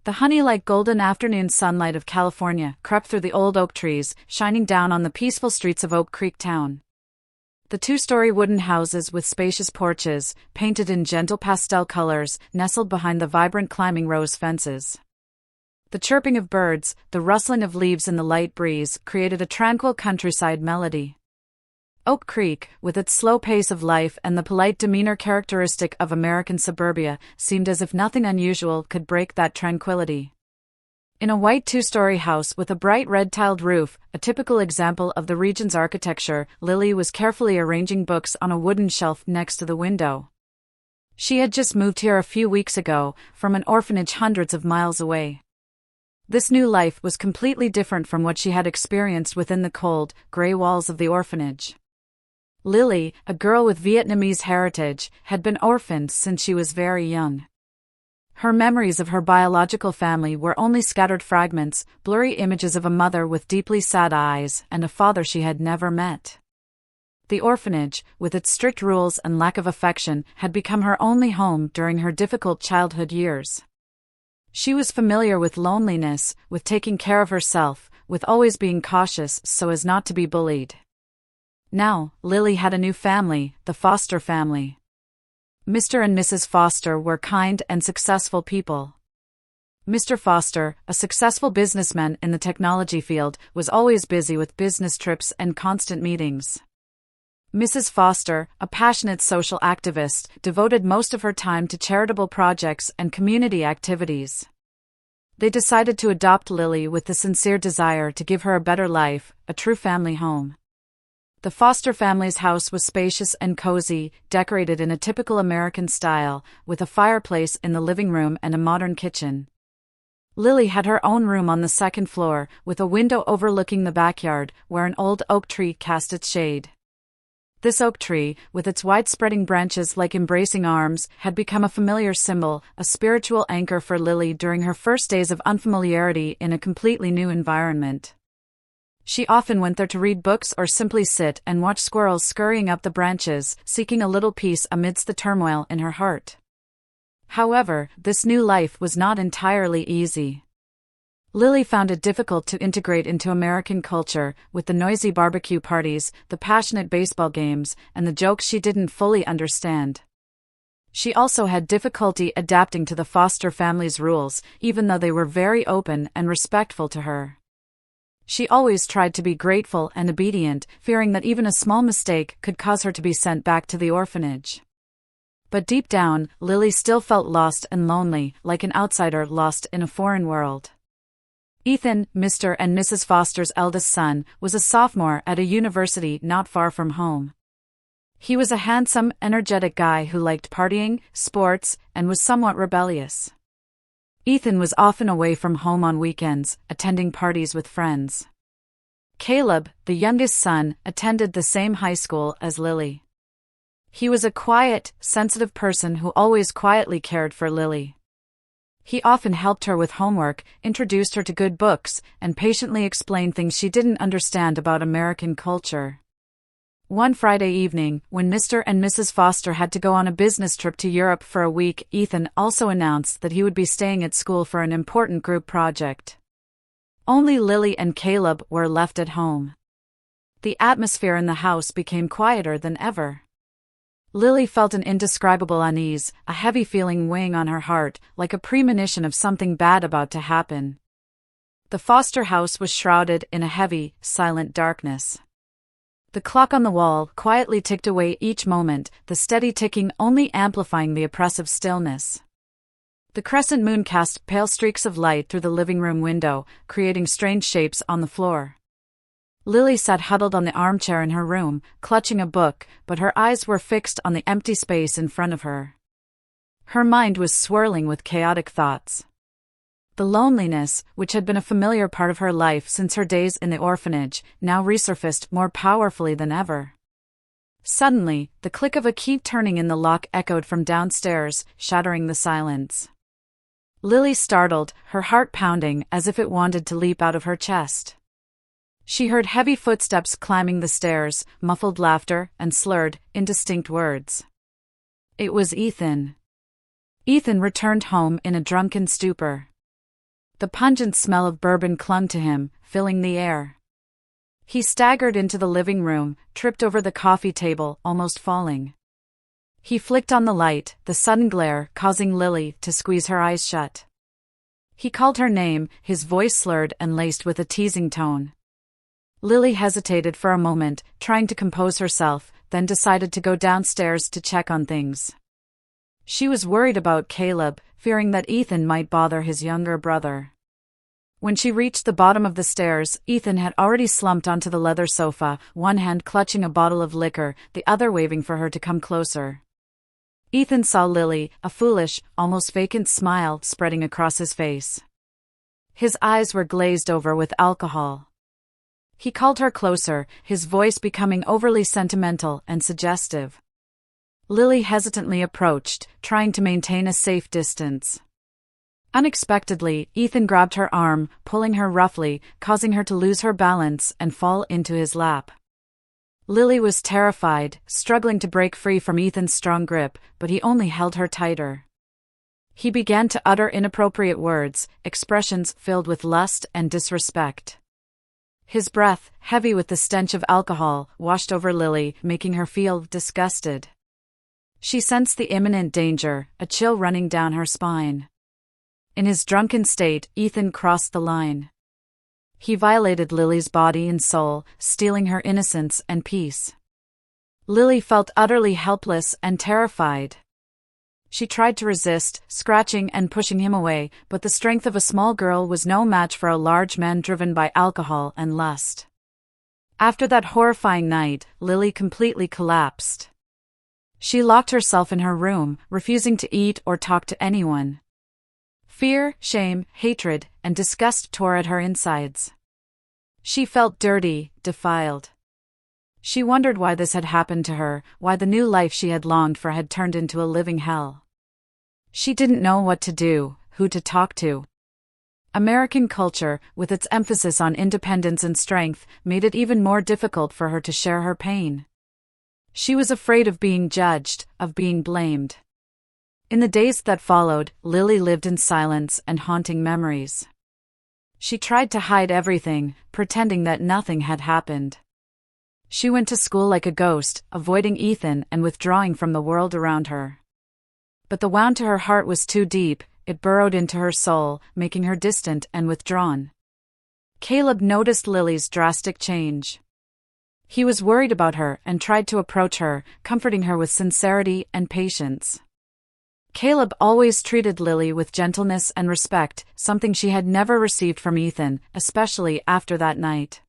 The honey-like golden afternoon sunlight of California crept through the old oak trees, shining down on the peaceful streets of Oak Creek Town. The two-story wooden houses with spacious porches, painted in gentle pastel colors, nestled behind the vibrant climbing rose fences. The chirping of birds, the rustling of leaves in the light breeze, created a tranquil countryside melody. Oak Creek, with its slow pace of life and the polite demeanor characteristic of American suburbia, seemed as if nothing unusual could break that tranquility. In a white two-story house with a bright red-tiled roof, a typical example of the region's architecture, Lily was carefully arranging books on a wooden shelf next to the window. She had just moved here a few weeks ago, from an orphanage hundreds of miles away. This new life was completely different from what she had experienced within the cold, gray walls of the orphanage. Lily, a girl with Vietnamese heritage, had been orphaned since she was very young. Her memories of her biological family were only scattered fragments, blurry images of a mother with deeply sad eyes and a father she had never met. The orphanage, with its strict rules and lack of affection, had become her only home during her difficult childhood years. She was familiar with loneliness, with taking care of herself, with always being cautious so as not to be bullied. Now, Lily had a new family, the Foster family. Mr. and Mrs. Foster were kind and successful people. Mr. Foster, a successful businessman in the technology field, was always busy with business trips and constant meetings. Mrs. Foster, a passionate social activist, devoted most of her time to charitable projects and community activities. They decided to adopt Lily with the sincere desire to give her a better life, a true family home. The Foster family's house was spacious and cozy, decorated in a typical American style, with a fireplace in the living room and a modern kitchen. Lily had her own room on the second floor, with a window overlooking the backyard, where an old oak tree cast its shade. This oak tree, with its wide-spreading branches like embracing arms, had become a familiar symbol, a spiritual anchor for Lily during her first days of unfamiliarity in a completely new environment. She often went there to read books or simply sit and watch squirrels scurrying up the branches, seeking a little peace amidst the turmoil in her heart. However, this new life was not entirely easy. Lily found it difficult to integrate into American culture, with the noisy barbecue parties, the passionate baseball games, and the jokes she didn't fully understand. She also had difficulty adapting to the Foster family's rules, even though they were very open and respectful to her. She always tried to be grateful and obedient, fearing that even a small mistake could cause her to be sent back to the orphanage. But deep down, Lily still felt lost and lonely, like an outsider lost in a foreign world. Ethan, Mr. and Mrs. Foster's eldest son, was a sophomore at a university not far from home. He was a handsome, energetic guy who liked partying, sports, and was somewhat rebellious. Ethan was often away from home on weekends, attending parties with friends. Caleb, the youngest son, attended the same high school as Lily. He was a quiet, sensitive person who always quietly cared for Lily. He often helped her with homework, introduced her to good books, and patiently explained things she didn't understand about American culture. One Friday evening, when Mr. and Mrs. Foster had to go on a business trip to Europe for a week, Ethan also announced that he would be staying at school for an important group project. Only Lily and Caleb were left at home. The atmosphere in the house became quieter than ever. Lily felt an indescribable unease, a heavy feeling weighing on her heart, like a premonition of something bad about to happen. The Foster house was shrouded in a heavy, silent darkness. The clock on the wall quietly ticked away each moment, the steady ticking only amplifying the oppressive stillness. The crescent moon cast pale streaks of light through the living room window, creating strange shapes on the floor. Lily sat huddled on the armchair in her room, clutching a book, but her eyes were fixed on the empty space in front of her. Her mind was swirling with chaotic thoughts. The loneliness, which had been a familiar part of her life since her days in the orphanage, now resurfaced more powerfully than ever. Suddenly, the click of a key turning in the lock echoed from downstairs, shattering the silence. Lily startled, her heart pounding as if it wanted to leap out of her chest. She heard heavy footsteps climbing the stairs, muffled laughter, and slurred, indistinct words. It was Ethan. Ethan returned home in a drunken stupor. The pungent smell of bourbon clung to him, filling the air. He staggered into the living room, tripped over the coffee table, almost falling. He flicked on the light, the sudden glare causing Lily to squeeze her eyes shut. He called her name, his voice slurred and laced with a teasing tone. Lily hesitated for a moment, trying to compose herself, then decided to go downstairs to check on things. She was worried about Caleb, fearing that Ethan might bother his younger brother. When she reached the bottom of the stairs, Ethan had already slumped onto the leather sofa, one hand clutching a bottle of liquor, the other waving for her to come closer. Ethan saw Lily, a foolish, almost vacant smile spreading across his face. His eyes were glazed over with alcohol. He called her closer, his voice becoming overly sentimental and suggestive. Lily hesitantly approached, trying to maintain a safe distance. Unexpectedly, Ethan grabbed her arm, pulling her roughly, causing her to lose her balance and fall into his lap. Lily was terrified, struggling to break free from Ethan's strong grip, but he only held her tighter. He began to utter inappropriate words, expressions filled with lust and disrespect. His breath, heavy with the stench of alcohol, washed over Lily, making her feel disgusted. She sensed the imminent danger, a chill running down her spine. In his drunken state, Ethan crossed the line. He violated Lily's body and soul, stealing her innocence and peace. Lily felt utterly helpless and terrified. She tried to resist, scratching and pushing him away, but the strength of a small girl was no match for a large man driven by alcohol and lust. After that horrifying night, Lily completely collapsed. She locked herself in her room, refusing to eat or talk to anyone. Fear, shame, hatred, and disgust tore at her insides. She felt dirty, defiled. She wondered why this had happened to her, why the new life she had longed for had turned into a living hell. She didn't know what to do, who to talk to. American culture, with its emphasis on independence and strength, made it even more difficult for her to share her pain. She was afraid of being judged, of being blamed. In the days that followed, Lily lived in silence and haunting memories. She tried to hide everything, pretending that nothing had happened. She went to school like a ghost, avoiding Ethan and withdrawing from the world around her. But the wound to her heart was too deep, it burrowed into her soul, making her distant and withdrawn. Caleb noticed Lily's drastic change. He was worried about her and tried to approach her, comforting her with sincerity and patience. Caleb always treated Lily with gentleness and respect, something she had never received from Ethan, especially after that night.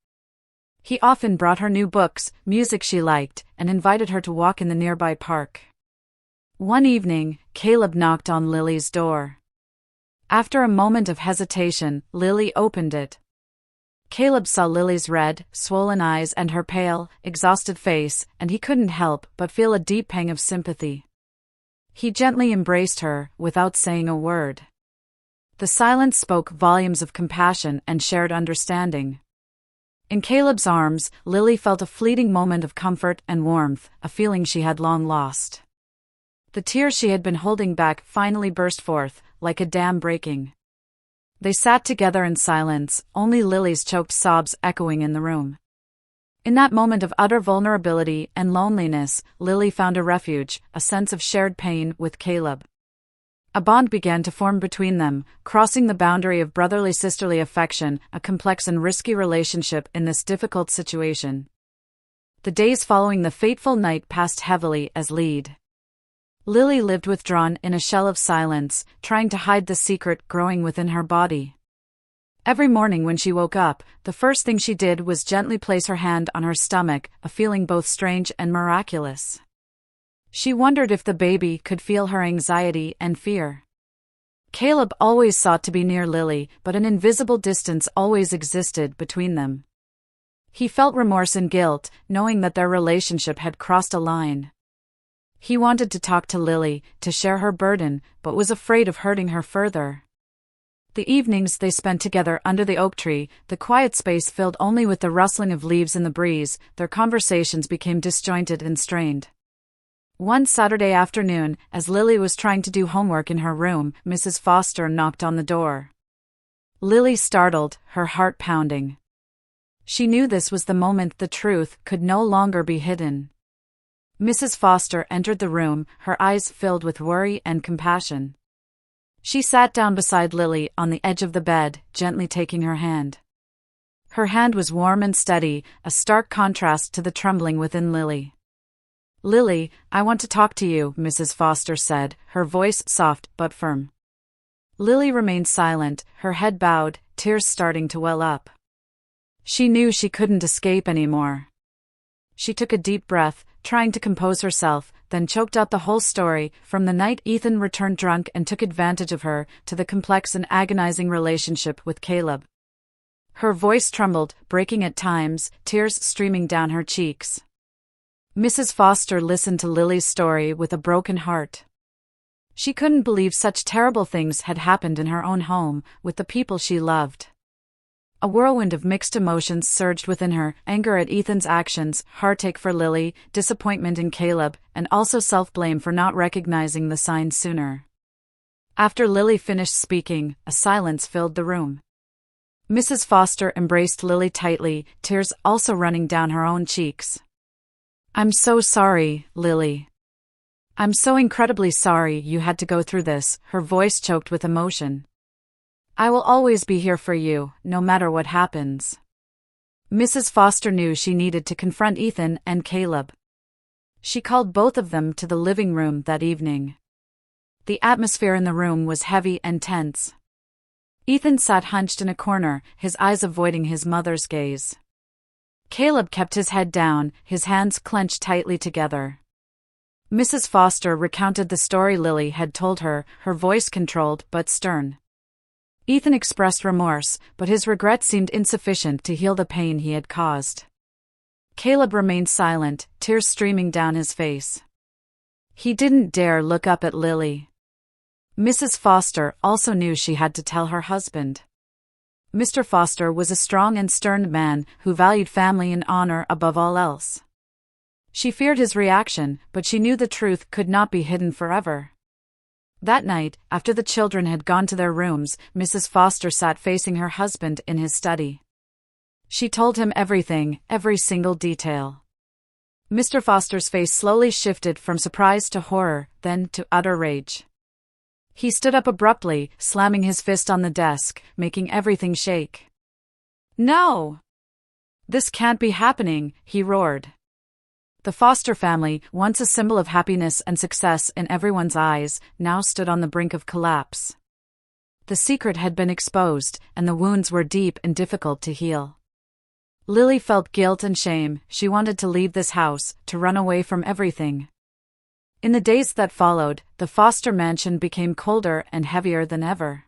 He often brought her new books, music she liked, and invited her to walk in the nearby park. One evening, Caleb knocked on Lily's door. After a moment of hesitation, Lily opened it. Caleb saw Lily's red, swollen eyes and her pale, exhausted face, and he couldn't help but feel a deep pang of sympathy. He gently embraced her, without saying a word. The silence spoke volumes of compassion and shared understanding. In Caleb's arms, Lily felt a fleeting moment of comfort and warmth, a feeling she had long lost. The tears she had been holding back finally burst forth, like a dam breaking. They sat together in silence, only Lily's choked sobs echoing in the room. In that moment of utter vulnerability and loneliness, Lily found a refuge, a sense of shared pain with Caleb. A bond began to form between them, crossing the boundary of brotherly sisterly affection, a complex and risky relationship in this difficult situation. The days following the fateful night passed heavily as lead. Lily lived withdrawn in a shell of silence, trying to hide the secret growing within her body. Every morning when she woke up, the first thing she did was gently place her hand on her stomach, a feeling both strange and miraculous. She wondered if the baby could feel her anxiety and fear. Caleb always sought to be near Lily, but an invisible distance always existed between them. He felt remorse and guilt, knowing that their relationship had crossed a line. He wanted to talk to Lily, to share her burden, but was afraid of hurting her further. The evenings they spent together under the oak tree, the quiet space filled only with the rustling of leaves in the breeze, their conversations became disjointed and strained. One Saturday afternoon, as Lily was trying to do homework in her room, Mrs. Foster knocked on the door. Lily startled, her heart pounding. She knew this was the moment the truth could no longer be hidden. Mrs. Foster entered the room, her eyes filled with worry and compassion. She sat down beside Lily on the edge of the bed, gently taking her hand. Her hand was warm and steady, a stark contrast to the trembling within Lily. "Lily, I want to talk to you," Mrs. Foster said, her voice soft but firm. Lily remained silent, her head bowed, tears starting to well up. She knew she couldn't escape anymore. She took a deep breath, trying to compose herself, then choked out the whole story, from the night Ethan returned drunk and took advantage of her, to the complex and agonizing relationship with Caleb. Her voice trembled, breaking at times, tears streaming down her cheeks. Mrs. Foster listened to Lily's story with a broken heart. She couldn't believe such terrible things had happened in her own home, with the people she loved. A whirlwind of mixed emotions surged within her, anger at Ethan's actions, heartache for Lily, disappointment in Caleb, and also self-blame for not recognizing the signs sooner. After Lily finished speaking, a silence filled the room. Mrs. Foster embraced Lily tightly, tears also running down her own cheeks. "I'm so sorry, Lily. I'm so incredibly sorry you had to go through this," her voice choked with emotion. "I will always be here for you, no matter what happens." Mrs. Foster knew she needed to confront Ethan and Caleb. She called both of them to the living room that evening. The atmosphere in the room was heavy and tense. Ethan sat hunched in a corner, his eyes avoiding his mother's gaze. Caleb kept his head down, his hands clenched tightly together. Mrs. Foster recounted the story Lily had told her, her voice controlled but stern. Ethan expressed remorse, but his regret seemed insufficient to heal the pain he had caused. Caleb remained silent, tears streaming down his face. He didn't dare look up at Lily. Mrs. Foster also knew she had to tell her husband. Mr. Foster was a strong and stern man who valued family and honor above all else. She feared his reaction, but she knew the truth could not be hidden forever. That night, after the children had gone to their rooms, Mrs. Foster sat facing her husband in his study. She told him everything, every single detail. Mr. Foster's face slowly shifted from surprise to horror, then to utter rage. He stood up abruptly, slamming his fist on the desk, making everything shake. "No! This can't be happening," he roared. The Foster family, once a symbol of happiness and success in everyone's eyes, now stood on the brink of collapse. The secret had been exposed, and the wounds were deep and difficult to heal. Lily felt guilt and shame. She wanted to leave this house, to run away from everything. In the days that followed, the Foster mansion became colder and heavier than ever.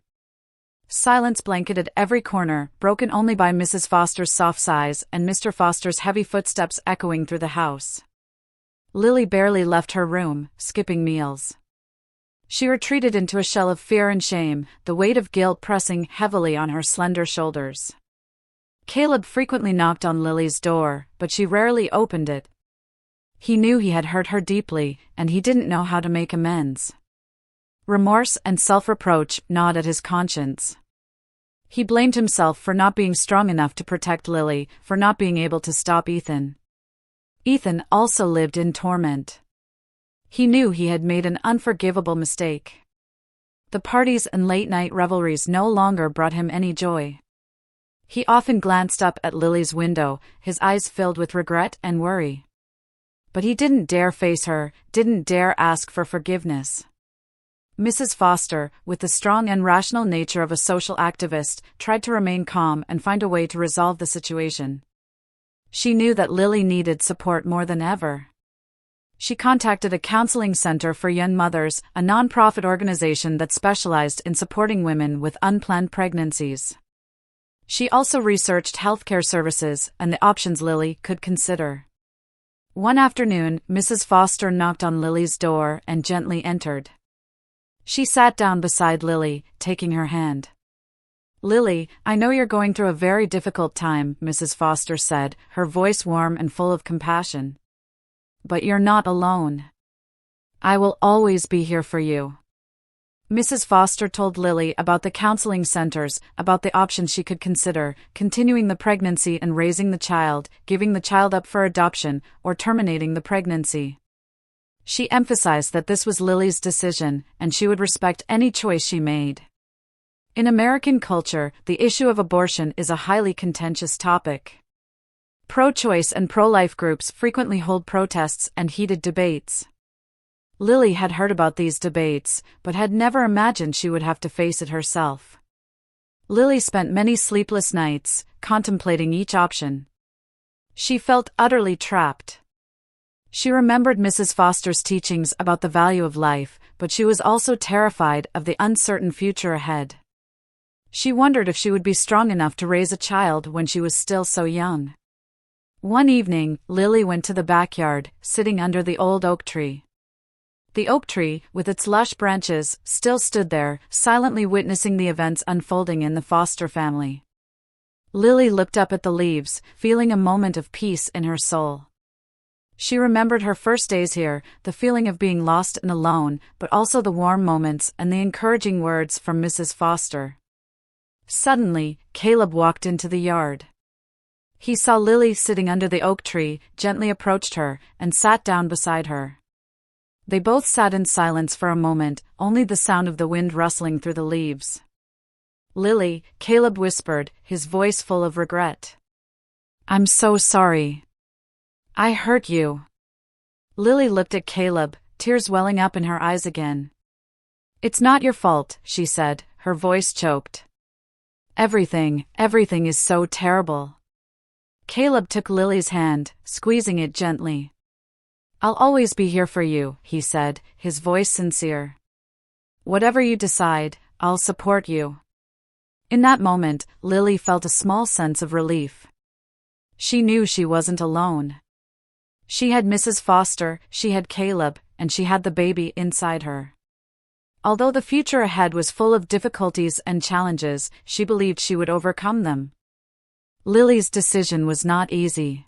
Silence blanketed every corner, broken only by Mrs. Foster's soft sighs and Mr. Foster's heavy footsteps echoing through the house. Lily barely left her room, skipping meals. She retreated into a shell of fear and shame, the weight of guilt pressing heavily on her slender shoulders. Caleb frequently knocked on Lily's door, but she rarely opened it. He knew he had hurt her deeply, and he didn't know how to make amends. Remorse and self-reproach gnawed at his conscience. He blamed himself for not being strong enough to protect Lily, for not being able to stop Ethan. Ethan also lived in torment. He knew he had made an unforgivable mistake. The parties and late-night revelries no longer brought him any joy. He often glanced up at Lily's window, his eyes filled with regret and worry. But he didn't dare face her, didn't dare ask for forgiveness. Mrs. Foster, with the strong and rational nature of a social activist, tried to remain calm and find a way to resolve the situation. She knew that Lily needed support more than ever. She contacted a counseling center for young mothers, a non-profit organization that specialized in supporting women with unplanned pregnancies. She also researched healthcare services and the options Lily could consider. One afternoon, Mrs. Foster knocked on Lily's door and gently entered. She sat down beside Lily, taking her hand. "Lily, I know you're going through a very difficult time," Mrs. Foster said, her voice warm and full of compassion. "But you're not alone. I will always be here for you." Mrs. Foster told Lily about the counseling centers, about the options she could consider: continuing the pregnancy and raising the child, giving the child up for adoption, or terminating the pregnancy. She emphasized that this was Lily's decision, and she would respect any choice she made. In American culture, the issue of abortion is a highly contentious topic. Pro-choice and pro-life groups frequently hold protests and heated debates. Lily had heard about these debates, but had never imagined she would have to face it herself. Lily spent many sleepless nights, contemplating each option. She felt utterly trapped. She remembered Mrs. Foster's teachings about the value of life, but she was also terrified of the uncertain future ahead. She wondered if she would be strong enough to raise a child when she was still so young. One evening, Lily went to the backyard, sitting under the old oak tree. The oak tree, with its lush branches, still stood there, silently witnessing the events unfolding in the Foster family. Lily looked up at the leaves, feeling a moment of peace in her soul. She remembered her first days here, the feeling of being lost and alone, but also the warm moments and the encouraging words from Mrs. Foster. Suddenly, Caleb walked into the yard. He saw Lily sitting under the oak tree, gently approached her, and sat down beside her. They both sat in silence for a moment, only the sound of the wind rustling through the leaves. "Lily," Caleb whispered, his voice full of regret. "I'm so sorry. I hurt you." Lily looked at Caleb, tears welling up in her eyes again. "It's not your fault," she said, her voice choked. Everything is so terrible." Caleb took Lily's hand, squeezing it gently. "I'll always be here for you," he said, his voice sincere. "Whatever you decide, I'll support you." In that moment, Lily felt a small sense of relief. She knew she wasn't alone. She had Mrs. Foster, she had Caleb, and she had the baby inside her. Although the future ahead was full of difficulties and challenges, she believed she would overcome them. Lily's decision was not easy.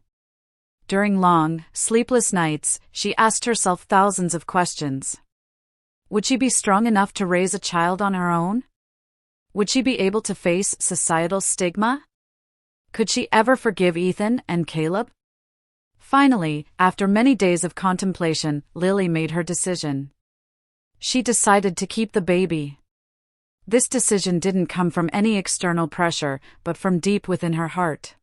During long, sleepless nights, she asked herself thousands of questions. Would she be strong enough to raise a child on her own? Would she be able to face societal stigma? Could she ever forgive Ethan and Caleb? Finally, after many days of contemplation, Lily made her decision. She decided to keep the baby. This decision didn't come from any external pressure, but from deep within her heart.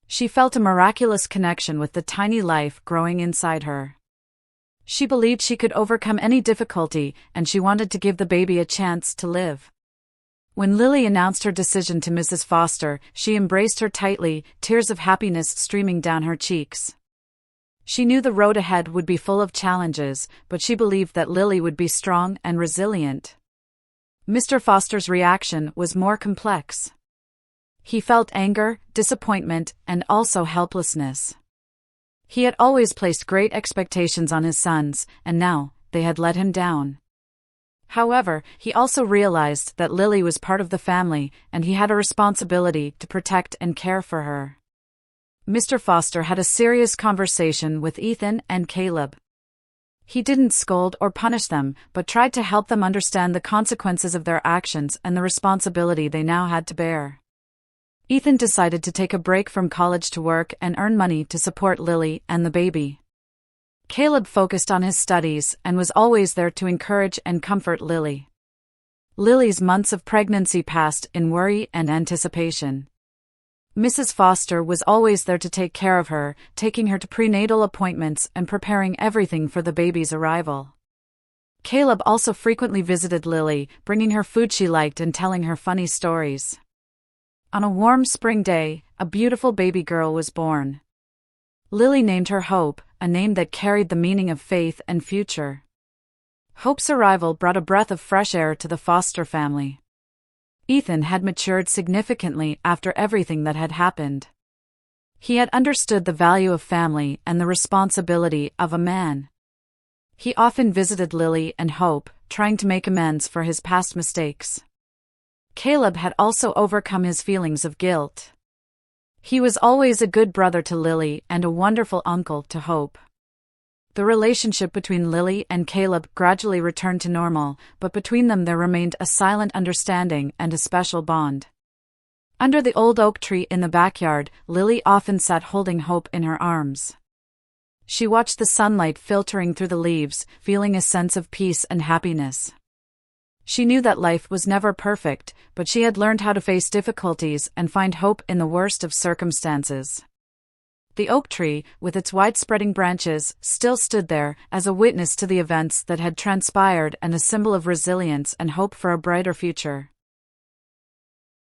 She felt a miraculous connection with the tiny life growing inside her. She believed she could overcome any difficulty, and she wanted to give the baby a chance to live. When Lily announced her decision to Mrs. Foster, she embraced her tightly, tears of happiness streaming down her cheeks. She knew the road ahead would be full of challenges, but she believed that Lily would be strong and resilient. Mr. Foster's reaction was more complex. He felt anger, disappointment, and also helplessness. He had always placed great expectations on his sons, and now, they had let him down. However, he also realized that Lily was part of the family, and he had a responsibility to protect and care for her. Mr. Foster had a serious conversation with Ethan and Caleb. He didn't scold or punish them, but tried to help them understand the consequences of their actions and the responsibility they now had to bear. Ethan decided to take a break from college to work and earn money to support Lily and the baby. Caleb focused on his studies and was always there to encourage and comfort Lily. Lily's months of pregnancy passed in worry and anticipation. Mrs. Foster was always there to take care of her, taking her to prenatal appointments and preparing everything for the baby's arrival. Caleb also frequently visited Lily, bringing her food she liked and telling her funny stories. On a warm spring day, a beautiful baby girl was born. Lily named her Hope, a name that carried the meaning of faith and future. Hope's arrival brought a breath of fresh air to the Foster family. Ethan had matured significantly after everything that had happened. He had understood the value of family and the responsibility of a man. He often visited Lily and Hope, trying to make amends for his past mistakes. Caleb had also overcome his feelings of guilt. He was always a good brother to Lily and a wonderful uncle to Hope. The relationship between Lily and Caleb gradually returned to normal, but between them there remained a silent understanding and a special bond. Under the old oak tree in the backyard, Lily often sat holding Hope in her arms. She watched the sunlight filtering through the leaves, feeling a sense of peace and happiness. She knew that life was never perfect, but she had learned how to face difficulties and find hope in the worst of circumstances. The oak tree, with its wide-spreading branches, still stood there, as a witness to the events that had transpired and a symbol of resilience and hope for a brighter future.